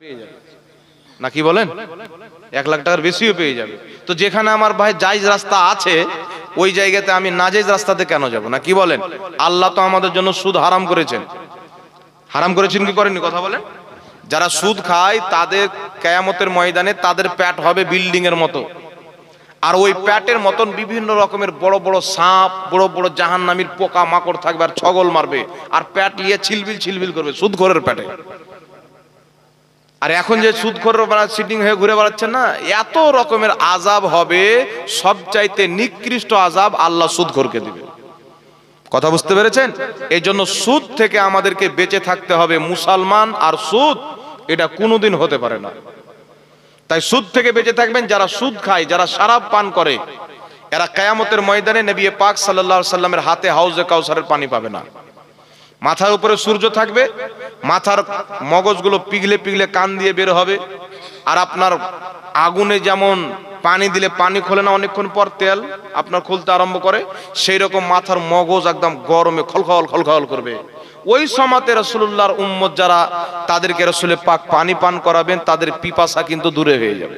পেয়ে যাবে নাকি বলেন 1 লাখ টাকার বেশিও পেয়ে যাবে। তো যেখানে আমার ভাই জায়েজ রাস্তা আছে ওই জায়গাতে আমি নাজায়েজ রাস্তাতে কেন যাব? না কি বলেন? আল্লাহ তো আমাদের জন্য সুদ হারাম করেছেন। হারাম করেছেন কি করেননি কথা বলেন? যারা সুদ খায় তাদের কিয়ামতের ময়দানে তাদের পেট হবে বিল্ডিং এর মতো, আর ওই পেটের মতন বিভিন্ন রকমের বড় বড় সাপ, বড় বড় জাহান্নামীর পোকা মাকড় থাকবে আর ছগল মারবে আর পেট নিয়ে ছিলবিল ছিলবিল করবে সুদখোরের পেটে। আর এখন যে সুদখোররা সিটিং হয়ে ঘুরে বেড়াচ্ছেন না, এত রকমের আযাব হবে, সবচাইতে নিকৃষ্ট আযাব আল্লাহ সুদখোরকে দিবে। কথা বুঝতে পেরেছেন? এই জন্য সুদ থেকে আমাদেরকে বেঁচে থাকতে হবে। মুসলমান আর সুদ এটা কোনোদিন হতে পারে না। তাই সুদ থেকে বেঁচে থাকবেন। যারা সুদ খায়, যারা শরাব পান করে, এরা কিয়ামতের ময়দানে নবী পাক সাল্লাল্লাহু আলাইহি সাল্লামের হাতে হাউজে কাউসারের পানি পাবে না। মাথার উপরে সূর্য থাকবে, মাথার মগজগুলো পিঘলে পিঘলে কান দিয়ে বের হবে। আর আপনার আগুনে যেমন পানি দিলে পানি খোলে না অনেকক্ষণ পর তেল আপনার খুলতে আরম্ভ করে, সেই রকম মাথার মগজ একদম গরমে খলখল খলখল করবে। ওই সময়তে রাসূলুল্লাহর উম্মত যারা, তাদেরকে রাসূল পাক পানি পান করাবেন, তাদের পিপাসা কিন্তু দূরে হয়ে যাবে।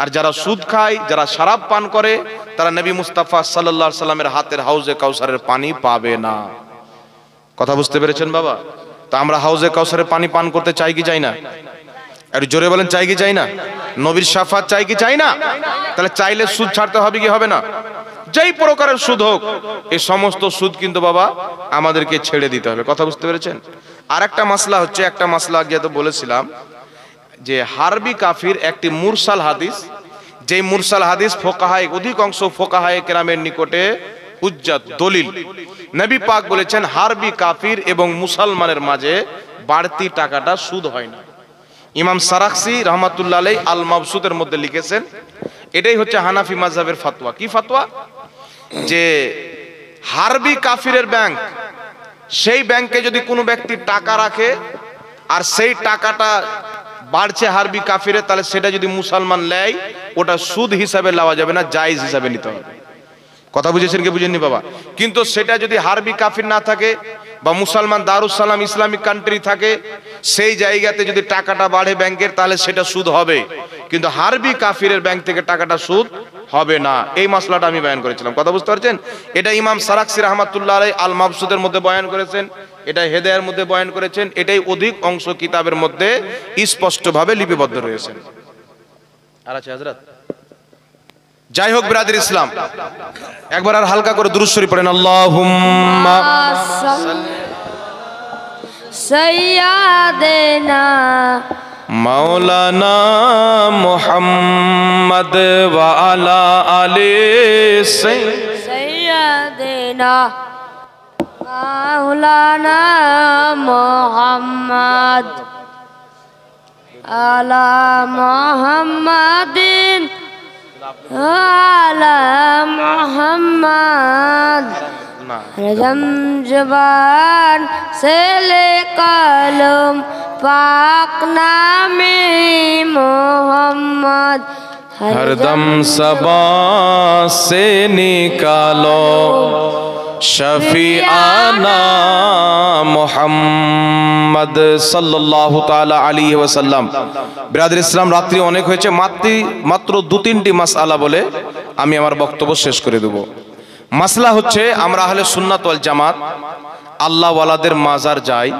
আর যারা সুদ খায়, যারা শরাব পান করে, তারা নবী মুস্তাফা সাল্লাল্লাহু আলাইহি সাল্লামের হাতের হাউজে কাউসারের পানি পাবে না। কথা বুঝতে পেরেছেন বাবা? তো আমরা হাউজে কাউসারের পানি পান করতে চাই কি চাই না? আর জোরে বলেন, চাই কি চাই না? নবীর শাফাত চাই কি চাই না? তাহলে চাইলে সুদ ছাড়তে হবে কি হবে না? যেই প্রকারের সুদ হোক, এই সমস্ত সুদ কিন্তু বাবা আমাদেরকে ছেড়ে দিতে হবে। কথা বুঝতে পেরেছেন? আর একটা মাসলা হচ্ছে, একটা মাসলা আগে তো বলেছিলাম যে হারবি কাফির একটি মুরসাল হাদিস, যেই মুরসাল হাদিস ফোকাহায়ে, অধিকাংশ ফোকাহায়ে কেরামের নিকটে হুজ্জাত, দলিল। নবী পাক বলেছেন হারবি কাফির এবং মুসলমানের মাঝে বাড়তি টাকাটা সুদ হয় না। ইমাম সারাখসি রহমাতুল্লাহ আলাইহি আল মাবসুতের মধ্যে লিখেছেন, এটাই হচ্ছে হানাফি মাযহাবের ফতোয়া। কি ফতোয়া? যে হারবি কাফিরের ব্যাংক, সেই ব্যাংকে যদি কোনো ব্যক্তি টাকা রাখে আর সেই টাকাটা বাড়ছে হারবি কাফিরে, তাহলে সেটা যদি মুসলমান নেয় ওটা সুদ হিসাবে নেওয়া যাবে না, জায়েজ হিসাবে নিতে হবে। কথা বুঝেছেন কি বুঝেননি বাবা? কিন্তু সেটা যদি হারবি কাফির না থাকে বা মুসলমান দারুস সালাম ইসলামিক কান্ট্রি থাকে, সেই জায়গাতে যদি টাকাটা বাড়ে ব্যাংকের, তাহলে সেটা সুদ হবে। কিন্তু হারবি কাফিরের ব্যাংক থেকে টাকাটা সুদ হবে না। এই মাসলাটা আমি বয়ান করেছিলাম। কথা বুঝতে পারছেন? এটা ইমাম সারাখসি রাহমাতুল্লাহ আলাইহি আল মাবসুদের মধ্যে বয়ান করেছেন, এটা হেদায়ার মধ্যে বয়ান করেছেন, এটাই অধিক অংশ কিতাবের মধ্যে স্পষ্টভাবে লিপিবদ্ধ রয়েছে। আর আছে হযরত। যাই হোক বিরাদর ইসলাম, একবার আর হালকা করে দুরূদ শরীফ পড়েন। আল্লাহুম্মা সাইয়্যিদানা মাওলানা মুহাম্মদ ওয়া আলা আলি সাইয়্যিদানা মাওলানা মুহাম্মদ আলা মুহাম্মাদিন আলা মুহাম্মদ হরদম জবান से ले कलम पाक नामे मोहम्मद हरदम सबा से निकालो शफीआना मुहम्मद सल्लल्लाहु ताला अलैहि वसल्लम। বিরাদর ইসলাম, রাত্রি অনেক হয়েছে, মাত্র 2-3টি মাসআলা বলে আমি আমার বক্তব্য শেষ করে দেব। মাসলা হচ্ছে, আমরা আহলে সুন্নাত ওয়াল জামাত আল্লাহ ওয়ালাদের মাজার যাই,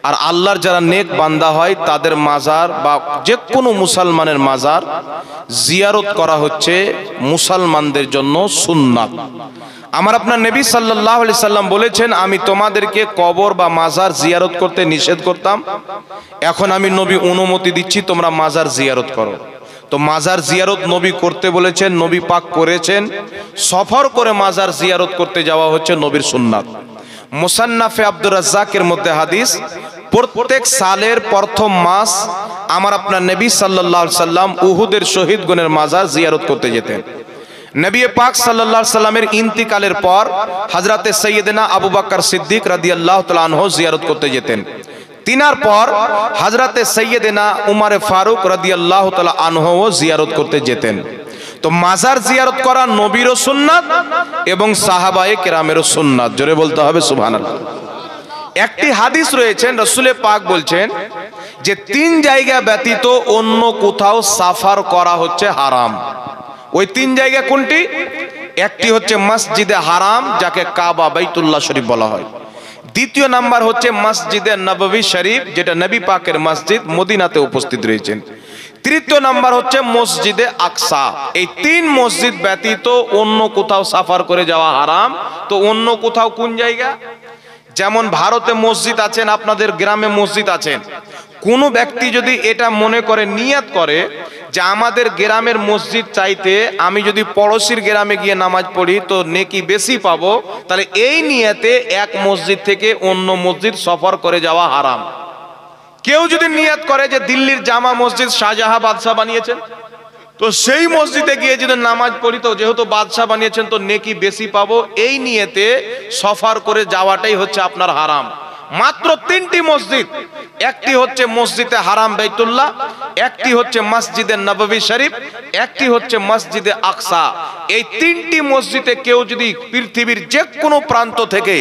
আর আল্লাহর যারা নেক বান্দা হয় তাদের মাজার বা যে কোনো মুসলমানের মাজার জিয়ারত করা হচ্ছে মুসলমানদের জন্য সুন্নাত। আমার আপনার নবী সাল্লাল্লাহু আলাইহি সাল্লাম বলেছেন, আমি তোমাদেরকে কবর বা মাজার জিয়ারত করতে নিষেধ করতাম, এখন আমি নবী অনুমতি দিচ্ছি তোমরা মাজার জিয়ারত করো। তো মাজার জিয়ারত নবী করতে বলেছেন, নবী পাক করেছেন। সফর করে মাজার জিয়ারত করতে যাওয়া হচ্ছে নবীর সুন্নাত। মুসান্নাফে আব্দুর রাজ্জাকের মধ্যে হাদিস, প্রত্যেক সালের প্রথম মাস আমার আপনার নবী সাল্লাল্লাহু আলাইহি সাল্লাম উহুদের শহীদগণের মাজার জিয়ারত করতে যেতেন। নবী পাক সাল্লাল্লাহু আলাইহি সাল্লামের ইন্তিকালের পর হযরতে সাইয়্যিদনা আবু বকর সিদ্দিক রাদিয়াল্লাহু তাআলা আনহু জিয়ারত করতে যেতেন। তিনার পর হযরতে সাইয়্যিদনা উমর ফারুক রাদিয়াল্লাহু তাআলা আনহু জিয়ারত করতে যেতেন। তো মাজার জিয়ারত করা নবীরও সুন্নাত এবং সাহাবায়ে কেরামেরও সুন্নাত। জোরে বলতে হবে সুবহানাল্লাহ। একটি হাদিস রয়েছেন, রাসূলে পাক বলছেন, যে 3 জায়গা ব্যতীত অন্য কোথাও সাফার করা হচ্ছে হারাম। ওই 3 জায়গা কোনটি? একটি হচ্ছে মসজিদে হারাম, যাকে কাবা বাইতুল্লাহ শরীফ বলা হয়। দ্বিতীয় নাম্বার হচ্ছে মসজিদে নববী শরীফ, যেটা নবী পাকের মসজিদ, মদিনাতে উপস্থিত রয়েছেন। তৃতীয় নাম্বার হচ্ছে মসজিদে আকসা। এই 3 মসজিদ ব্যতীত অন্য কোথাও সাফার করে যাওয়া হারাম। তো অন্য কোথাও কোন জায়গা? যেমন ভারতে মসজিদ আছেন, আপনাদের গ্রামে মসজিদ আছেন। কোন ব্যক্তি যদি এটা মনে করে, নিয়ত করে যে আমাদের গ্রামের মসজিদ চাইতে আমি যদি পড়োশির গ্রামে গিয়ে নামাজ পড়ি তো নেকি বেশি পাবো, তাহলে এই নিয়তে এক মসজিদ থেকে অন্য মসজিদ সফর করে যাওয়া হারাম। কেউ যদি নিয়ত করে যে দিল্লির জামা মসজিদ শাহজাহান বাদশাহ বানিয়েছেন, তো সেই মসজিদে গিয়ে যদি নামাজ পড়ি তো যেহেতু বাদশাহ বানিয়েছেন তো নেকি বেশি পাবো, এই নিয়তে সফর করে যাওয়াটাই হচ্ছে আপনার হারাম। মাত্র 3টি মসজিদ, একটি হচ্ছে মসজিদে হারাম বাইতুল্লাহ, একটি হচ্ছে মসজিদে নববী শরীফ, একটি হচ্ছে মসজিদে আকসা। এই 3টি মসজিদে কেউ যদি পৃথিবীর যে কোনো প্রান্ত থেকে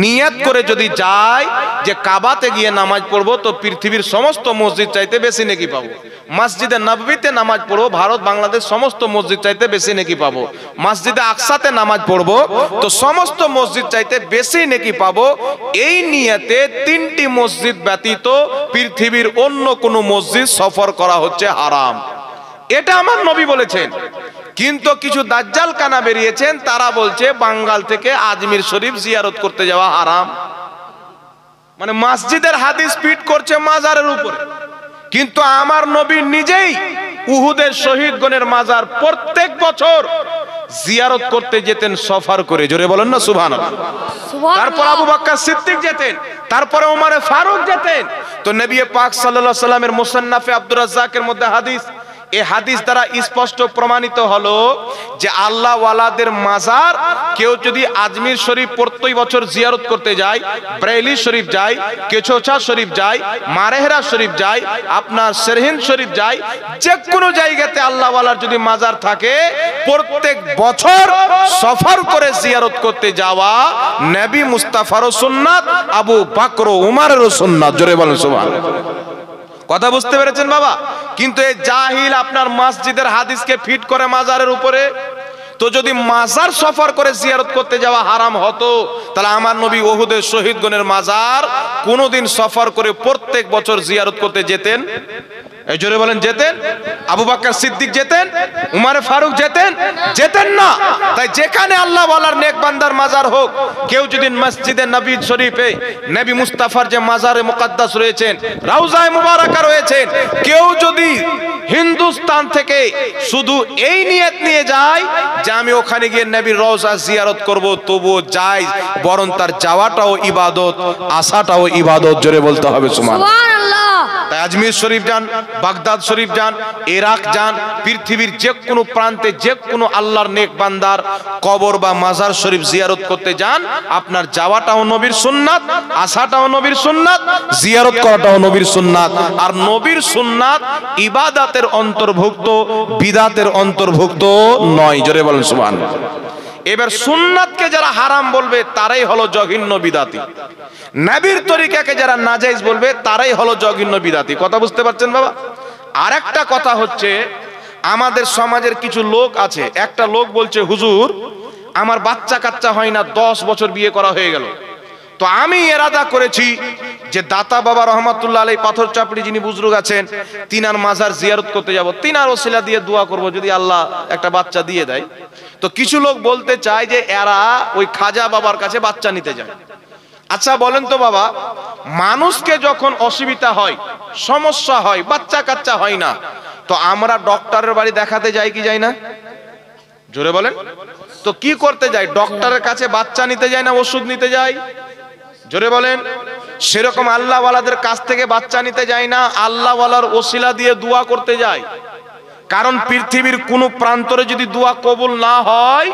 নিয়ত করে যদি যায় যে কাবাতে গিয়ে নামাজ পড়বো, তো পৃথিবীর সমস্ত মসজিদ চাইতে বেশি নেকি পাবো। মসজিদে নববীতে নামাজ পড়বো, ভারত বাংলাদেশ সমস্ত মসজিদ চাইতে বেশি নেকি পাবো। মসজিদে আকসাতে নামাজ পড়বো তো সমস্ত মসজিদ চাইতে বেশি নেকি পাবো। এই নিয়তে 3টি মসজিদ ব্যতীত পৃথিবীর অন্য কোনো মসজিদ সফর করা হচ্ছে হারাম। এটা আমার নবী বলেছেন। কিন্তু কিছু দাজ্জাল কানা বেরিয়েছেন, তারা বলছে বাঙ্গাল থেকে আজমির শরীফ জিয়ারত করতে যাওয়া হারাম। মানে মসজিদের হাদিস ফিট করছে মাজারের উপরে। কিন্তু আমার নবী নিজেই উহুদের শহীদগণের মাজার প্রত্যেক বছর জিয়ারত করতে যেতেন সফর করে। জোরে বলেন না সুবহানাল্লাহ। তারপর আবু বকর সিদ্দিক যেতেন, তারপরে ওমর ফারুক যেতেন। তো নবী পাক সাল্লাল্লাহু আলাইহি সাল্লামের মুসান্নাফে আব্দুর রাজ্জাকের মধ্যে হাদিস, এই হাদিস দ্বারা স্পষ্ট প্রমাণিত হলো যে আল্লাহ ওয়ালাদের মাজার কেউ যদি আজমির শরীফ প্রত্যেক বছর জিয়ারত করতে যায়, ব্রেইলি শরীফ যায়, কেছোছা শরীফ যায়, মারেহরা শরীফ যায়, আপনার সেরহিন শরীফ যায়, যে কোনো জায়গাতে আল্লাহ ওয়ালার যদি মাজার থাকে প্রত্যেক বছর সফর করে জিয়ারত করতে যাওয়া নবী মুস্তাফারও সুন্নাত, আবু বকর উমরেরও সুন্নাত। জোরে বলেন সুবহানাল্লাহ। কথা বুঝতে পেরেছেন বাবা? কিন্তু এই জাহিল আপনার মসজিদের হাদিসকে ফিট করে মাজারের উপরে। তো যদি মাজার সফর করে জিয়ারত করতে যাওয়া হারাম হতো, তাহলে আমার নবী উহুদের শহীদগণের মাজার কোনোদিন সফর করে প্রত্যেক বছর জিয়ারত করতে যেতেন? এই জোরে বলেন, যেতেন? আবু বকর সিদ্দিক যেতেন? উমর ফারুক যেতেন? যেতেন না। তাই যেখানে আল্লাহ ওয়ালার নেক বান্দার মাজার হোক, কেউ যদি মসজিদে নবী শরীফে নবী মুস্তাফার যে মাজারে মুকদ্দাস রয়েছেন, রওজায়ে মুবারাকা রয়েছেন, কেউ যদি হিন্দুস্তান থেকে শুধু এই নিয়ত নিয়ে যায় যে আমি ওখানে গিয়ে নবীর রওজা জিয়ারত করব, তবুও যায়, বরং তার যাওয়াটাও ইবাদত, আসাটাও ইবাদত। জোরে বলতে হবে সুবহানাল্লাহ। তাই আজমির শরীফ যান, বাগদাদ শরীফ যান, ইরাক যান, পৃথিবীর যে কোনো প্রান্তে যে কোনো আল্লাহর নেক বান্দার কবর বা মাজার শরীফ জিয়ারত করতে যান, আপনার যাওয়াটাও নবীর সুন্নাত, আসাটাও নবীর সুন্নাত, জিয়ারত করাটাও নবীর সুন্নাত। আর নবীর সুন্নাত ইবাদতের অন্তর্ভুক্ত, বিদাতের অন্তর্ভুক্ত নয়। জোরে বলেন সুবহানাল্লাহ। এবার সুন্নাতকে যারা হারাম বলবে তারাই হলো জঘন্য বিদাতি, নবীর তরিকাকে যারা নাজায়েজ বলবে তারাই হলো জঘন্য বিদাতি। কথা বুঝতে পারছেন বাবা? আরেকটা কথা হচ্ছে, আমাদের সমাজের কিছু লোক আছে, একটা লোক বলছে হুজুর আমার বাচ্চা কাচ্চা হয় না, 10 বছর বিয়ে করা হয়ে গেল, তো আমি ইরাদা করেছি যে দাতা বাবা রহমাতুল্লাহ আলাইহি পাথর চাপড়ি যিনি বুজুর্গ আছেন, তিনার মাজার জিয়ারত করতে যাব, তিনার ওসিলা দিয়ে দোয়া করব যদি আল্লাহ একটা বাচ্চা দিয়ে দেয়। তো কিছু লোক বলতে চায় যে এরা ওই খাজা বাবার কাছে বাচ্চা নিতে যায়। আচ্ছা বলেন তো বাবা, মানুষকে যখন অসুবিধা হয়, সমস্যা হয়, বাচ্চা কাচ্চা হয় না, তো আমরা ডক্টরের বাড়ি দেখাতে যাই কি যাই না? জোরে বলেন। তো কি করতে যাই? ডক্টরের কাছে বাচ্চা নিতে যাই না ওষুধ নিতে যাই? জোরে বলেন। সেরকম আল্লাহ ওয়ালাদের কাছ থেকে বাচ্চা নিতে যাই না, আল্লাহ ওয়ালার ওসিলা দিয়ে দোয়া করতে যাই। কারণ পৃথিবীর কোন প্রান্তরে যদি দোয়া কবুল না হয়,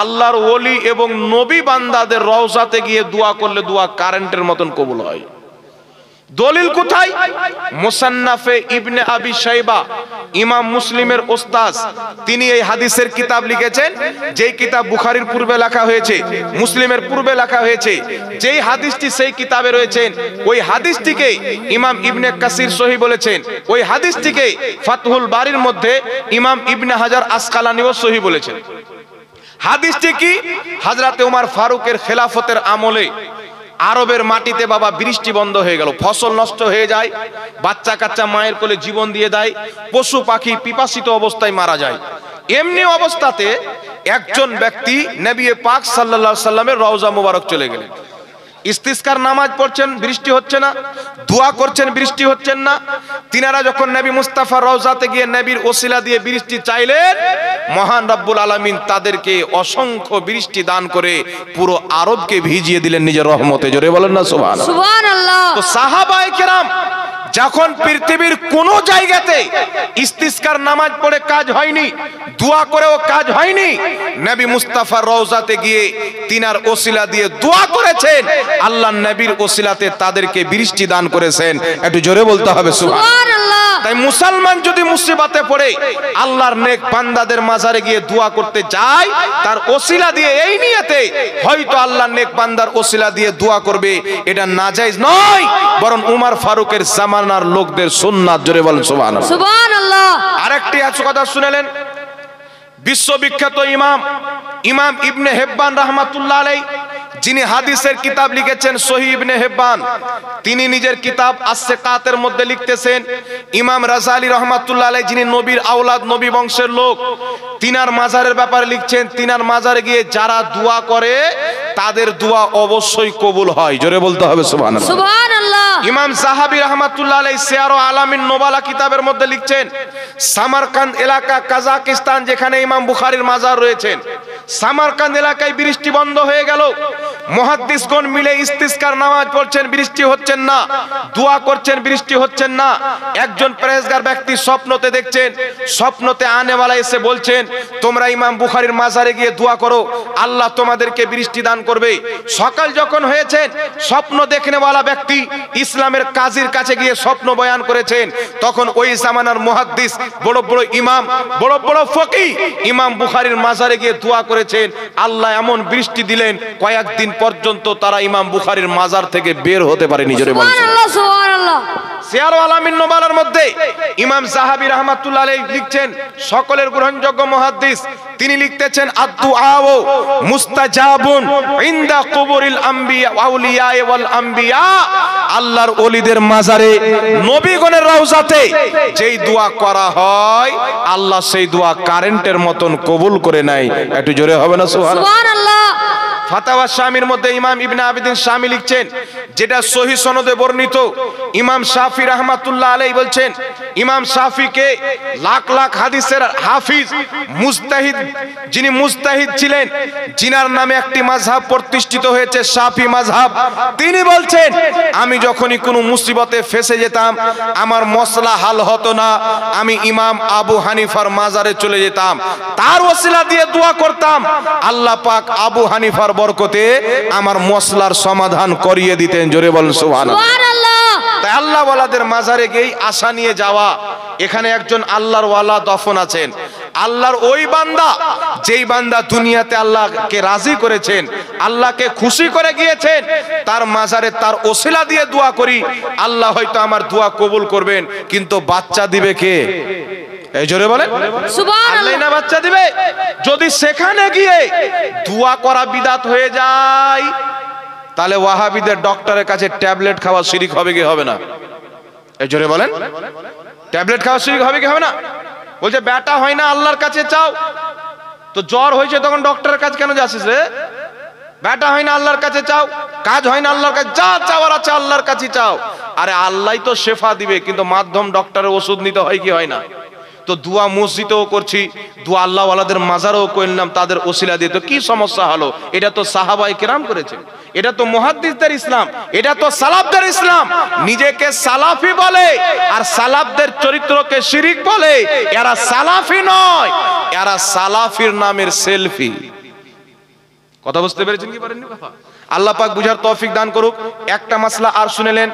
আল্লাহর ওলি এবং নবী বান্দাদের রওজাতে গিয়ে দোয়া করলে দোয়া কারেন্টের মতন কবুল হয়। দলিল কোথায়? মুসান্নাফে ইবনে আবি শাইবা ইমাম মুসলিমের ওস্তাদ, তিনি এই হাদিসের কিতাব লিখেছেন, যেই কিতাব বুখারীর পূর্বে লেখা হয়েছে, মুসলিমের পূর্বে লেখা হয়েছে। যেই হাদিসটি সেই কিতাবে রয়েছেন, ওই হাদিসটিকে ইমাম ইবনে কাসির সহি বলেছেন। ওই হাদিসটিকে ফাতহুল বারির মধ্যে ইমাম ইবনে হাজার আসকালানিও সহি বলেছেন। হাদিসটি কি? হযরতে ওমর ফারুকের খেলাফতের আমলে আরবের মাটিতে বাবা বৃষ্টি বন্ধ হয়ে গেল, ফসল নষ্ট হয়ে যায়, বাচ্চা কাচ্চা মায়ের কোলে জীবন দিয়ে দেয়, পশু পাখি পিপাসিত অবস্থায় মারা যায়। এমনি অবস্থাতে একজন ব্যক্তি নবী পাক সাল্লাল্লাহু আলাইহি সাল্লামের রওজা মোবারক চলে গেলেন। ইস্তিসকার নামাজ পড়ছেন, বৃষ্টি হচ্ছে না, দোয়া করছেন, বৃষ্টি হচ্ছেন না। তিনারা যখন নবী মুস্তাফার রওজাতে গিয়ে নবীর ওসিলা দিয়ে বৃষ্টি চাইলেন, মহান রব্বুল আলামিন তাদেরকে অসংখ্য বৃষ্টি দান করে পুরো আরবকে ভিজিয়ে দিলেন নিজের রহমতে। জোরে বলেন না সুবহানাল্লাহ। সুবহানাল্লাহ। তো সাহাবায়ে কেরাম যখন পৃথিবীর কোন জায়গাতে ইস্তিসকার নামাজ পড়ে কাজ হয়নি, দোয়া করেও কাজ হয়নি, নবী মুস্তাফার রওজাতে গিয়ে তিনার ওসিলা দিয়ে দোয়া করেছেন, আল্লাহর নবীর ওসিলাতে তাদেরকে বৃষ্টি দান করেছেন। একটু জোরে বলতে হবে সুবহানাল্লাহ। তাই মুসলমান যদি মুসিবতে পড়ে আল্লাহর নেক বান্দাদের মাজারে গিয়ে দোয়া করতে যায়, তার ওসিলা দিয়ে এই নিয়তে হয়তো আল্লাহর নেক বান্দার ওসিলা দিয়ে দোয়া করবে, এটা নাজায়েজ নয়, বরং উমর ফারুকের জামানার লোকদের সুন্নাত। জোরে বলেন সুবহানাল্লাহ। সুবহানাল্লাহ। আরেকটি কথা শুনেলেন, বিশ্ববিখ্যাত ইমাম ইবনে হিব্বান রাহমাতুল্লাহ আলাইহি, যিনি হাদিসের কিতাব লিখেছেন সহিহ ইবনে হিব্বান, তিনি নিজের কিতাব আস-সিকাতের মধ্যে লিখতেছেন, ইমাম রাজালি রাহমাতুল্লাহ আলাইহি, যিনি নবীর আওলাদ, নবী বংশের লোক, তিনার মাজারের ব্যাপারে লিখছেন, তিনার মাজারে গিয়ে যারা দোয়া করে তাদের দোয়া অবশ্যই কবুল হয়। জোরে বলতে হবে সুবহানাল্লাহ। সুবহানাল্লাহ। ইমাম সাহাবী রাহমাতুল্লাহ আলাইহি সিয়ার ও আলামিন নোবালা কিতাবের মধ্যে লিখছেন, সামারকান্দ এলাকা, কাজাকিস্তান, যেখানে ইমাম বুখারীর মাজার রয়েছেন, সামারকান্দ এলাকায় বৃষ্টি বন্ধ হয়ে গেল। মুহাদ্দিসগণ মিলে ইস্তিসকার নামাজ পড়ছেন, বৃষ্টি হচ্ছেন না, দোয়া করছেন, বৃষ্টি হচ্ছেন না। একজন পরেজগার ব্যক্তি স্বপ্নতে দেখছেন, স্বপ্নতে আনেওয়ালা এসে বলছেন, তোমরা ইমাম বুখারীর মাজারে গিয়ে দোয়া করো, আল্লাহ তোমাদেরকে বৃষ্টি দান করবে। সকাল যখন হয়েছে, স্বপ্ন দেখনেওয়ালা ব্যক্তি ইসলামের কাজীর কাছে গিয়ে স্বপ্ন বয়ান করেছেন। তখন ওই জামানার মুহাদ্দিস, বড় বড় ইমাম, বড় বড় ফকিহ ইমাম বুখারীর মাজারে গিয়ে দোয়া করেছেন, আল্লাহ এমন বৃষ্টি দিলেন কয়েকদিন পর্যন্ত তারা ইমাম বুখারীর মাজার থেকে বের হতে পারেনি। জোরে বলেন সুবহানাল্লাহ। সুবহানাল্লাহ। সিয়ার ও আলামিন নোবালার মধ্যে ইমাম যাহাবী রাহমাতুল্লাহ আলাইহি লিখছেন, সকলের গ্রহণযোগ্য মুহাদ্দিস, তিনি লিখতেছেন, আদ-দুআউ মুস্তাজাবুন ইনদা কুবুরিল আম্বিয়া আউলিয়া ওয়াল আম্বিয়া, আল্লাহর ওলিদের মাজারে, নবীগণের রওজাতে যেই দোয়া করা হয়, আল্লাহ সেই দোয়া কারেন্টের মতন কবুল করে নেয়। একটু জোরে হবে না সুবহানাল্লাহ। ফাতাওয়া শামির মধ্যে ইমাম ইবনে আবিদিন শামি লিখছেন, যেটা সহিহ সনদে বর্ণিত, ইমাম শাফি রাহমাতুল্লাহ আলাইহি বলছেন, ইমাম শাফিকে লাখ লাখ হাদিসের হাফিজ, মুজতাহিদ, যিনি মুজতাহিদ ছিলেন, জিনার নামে একটি মাযহাব প্রতিষ্ঠিত হয়েছে শাফি মাযহাব, তিনি বলছেন, আমি যখনই কোনো মুসিবতে ফেসে যেতাম, আমার মসলা হাল হতো না, আমি ইমাম আবু হানিফার মাজারে চলে যেতাম, তার ওসিলা দিয়ে দোয়া করতাম, আল্লাহ পাক আবু হানিফার বরকতে আমার মসলার সমাধান করিয়ে দিতেন। জোরে বলেন সুবহানাল্লাহ। তাই আল্লাহ ওয়ালাদের মাজারে গিয়ে আশা নিয়ে যাওয়া। এখানে একজন আল্লাহর ওয়ালা দফন আছেন, আল্লাহর ওই বান্দা, যেই বান্দা দুনিয়াতে আল্লাহকে রাজি করেছেন, আল্লাহকে খুশি করে গিয়েছেন, তার মাজারে তার ওসিলা দিয়ে দোয়া করি, আল্লাহ হয়তো আমার দোয়া কবুল করবেন, কিন্তু বাচ্চা দিবে কে? এই জোরে বলেন সুবহানাল্লাহ। আল্লাহ না বাচ্চা দিবে। যদি সেখানে গিয়ে দোয়া করা বিদাত হয়ে যায়, তাহলে ওয়াহাবিদের ডক্টরের কাছে ট্যাবলেট খাওয়া শিরক হবে কি হবে না? এই জোরে বলেন, ট্যাবলেট খাওয়া শিরক হবে কি হবে না? বলছে বেটা হয় না, আল্লাহর কাছে চাও। তো জ্বর হয়েছে তখন ডক্টরের কাছে কেন যাচ্ছিস রে? বেটা হয় না, আল্লাহর কাছে চাও। কাজ হয় না, আল্লাহর কাছে যা চাওয়ার আছে আল্লাহর কাছে চাও। আরে আল্লাহই তো শেফা দিবে, কিন্তু মাধ্যম ডক্টরের ওষুধ নিতে হয় কি হয় না? তো দোয়া মসজিদেও করছি, দোয়া আল্লাহ ওয়ালাদের মাজারেও করলাম তাদের ওসিলা দিয়ে, তো কি সমস্যা হলো? এটা তো সাহাবায়ে কেরাম করেছেন, এটা তো মুহাদ্দিসদের ইসলাম, এটা তো সালাফদের ইসলাম। নিজেকে সালাফি বলে আর সালাফদের চরিত্রকে শিরিক বলে, এরা সালাফি নয়, এরা সালাফির নামের সেলফি। কথা বুঝতে পেরেছেন কি পারেননি? আল্লাহ পাক বুঝার তৌফিক দান করুক। একটা মাসলা আর শুনেলেন।